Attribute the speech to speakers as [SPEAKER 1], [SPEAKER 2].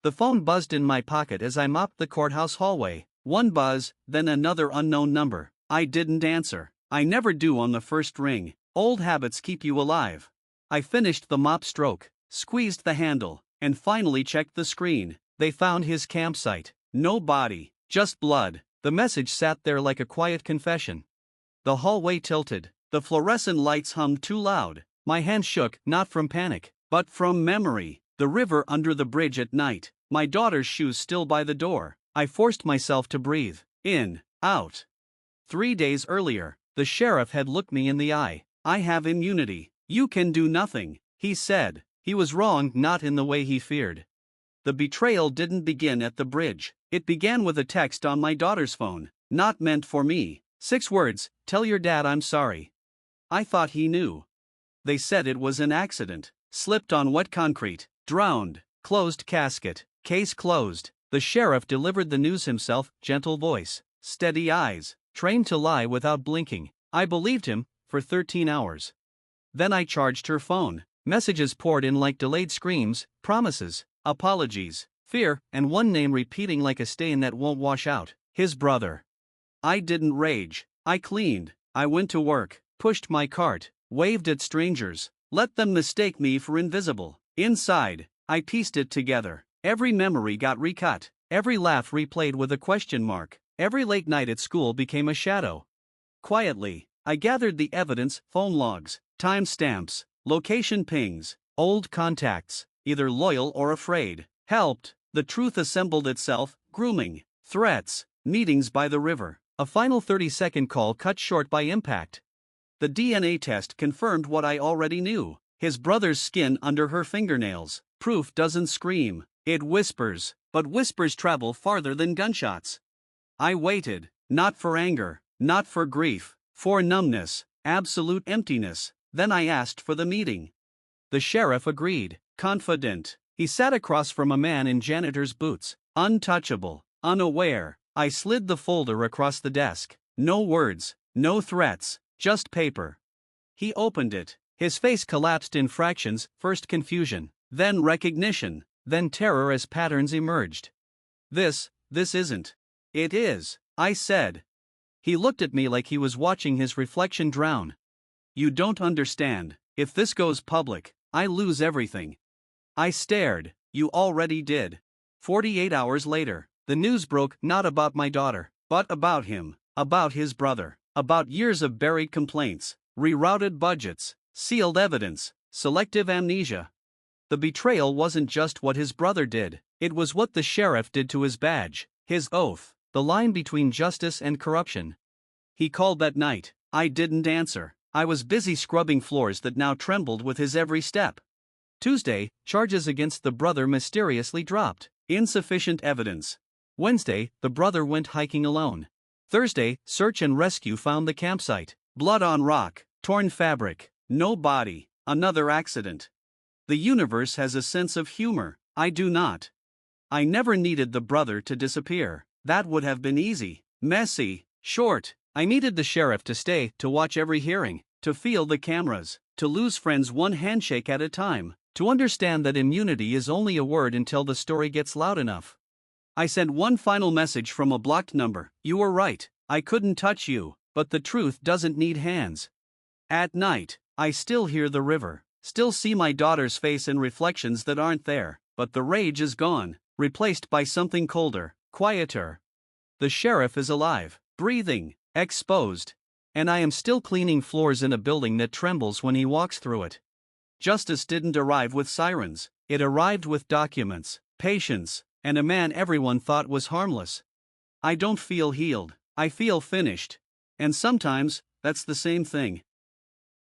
[SPEAKER 1] The phone buzzed in my pocket as I mopped the courthouse hallway. One buzz, then another unknown number. I didn't answer. I never do on the first ring. Old habits keep you alive. I finished the mop stroke, squeezed the handle, and finally checked the screen. They found his campsite. No body, just blood. The message sat there like a quiet confession. The hallway tilted. The fluorescent lights hummed too loud. My hand shook, not from panic, but from memory. The river under the bridge at night. My daughter's shoes still by the door. I forced myself to breathe. In, out. 3 days earlier, the sheriff had looked me in the eye. I have immunity. You can do nothing, he said. He was wrong, not in the way he feared. The betrayal didn't begin at the bridge. It began with a text on my daughter's phone. Not meant for me. 6 words, tell your dad I'm sorry. I thought he knew. They said it was an accident. Slipped on wet concrete. Drowned. Closed casket. Case closed. The sheriff delivered the news himself, gentle voice, steady eyes, trained to lie without blinking. I believed him, for 13 hours. Then I charged her phone. Messages poured in like delayed screams, promises, apologies, fear, and one name repeating like a stain that won't wash out. His brother. I didn't rage. I cleaned. I went to work, pushed my cart, waved at strangers, let them mistake me for invisible. Inside, I pieced it together. Every memory got recut, every laugh replayed with a question mark, every late night at school became a shadow. Quietly, I gathered the evidence, phone logs, time stamps, location pings, old contacts, either loyal or afraid. Helped, the truth assembled itself, grooming, threats, meetings by the river, a final 30-second call cut short by impact. The DNA test confirmed what I already knew. His brother's skin under her fingernails. Proof doesn't scream, it whispers, but whispers travel farther than gunshots. I waited, not for anger, not for grief, for numbness, absolute emptiness. Then I asked for the meeting. The sheriff agreed, confident. He sat across from a man in janitor's boots, untouchable, unaware. I slid the folder across the desk. No words, no threats, just paper. He opened it. His face collapsed in fractions, first confusion, then recognition, then terror as patterns emerged. This isn't. It is, I said. He looked at me like he was watching his reflection drown. You don't understand. If this goes public, I lose everything. I stared. You already did. 48 hours later, the news broke not about my daughter, but about him, about his brother, about years of buried complaints, rerouted budgets, sealed evidence, selective amnesia. The betrayal wasn't just what his brother did, it was what the sheriff did to his badge, his oath, the line between justice and corruption. He called that night. I didn't answer. I was busy scrubbing floors that now trembled with his every step. Tuesday, charges against the brother mysteriously dropped. Insufficient evidence. Wednesday, the brother went hiking alone. Thursday, search and rescue found the campsite. Blood on rock, torn fabric, no body, another accident. The universe has a sense of humor. I do not. I never needed the brother to disappear. That would have been easy, messy, short. I needed the sheriff to stay, to watch every hearing, to feel the cameras, to lose friends one handshake at a time, to understand that immunity is only a word until the story gets loud enough. I sent one final message from a blocked number. You were right, I couldn't touch you, but the truth doesn't need hands. At night, I still hear the river, still see my daughter's face in reflections that aren't there, but the rage is gone, replaced by something colder, quieter. The sheriff is alive, breathing, exposed, and I am still cleaning floors in a building that trembles when he walks through it. Justice didn't arrive with sirens, it arrived with documents, patience, and a man everyone thought was harmless. I don't feel healed, I feel finished. And sometimes, that's the same thing.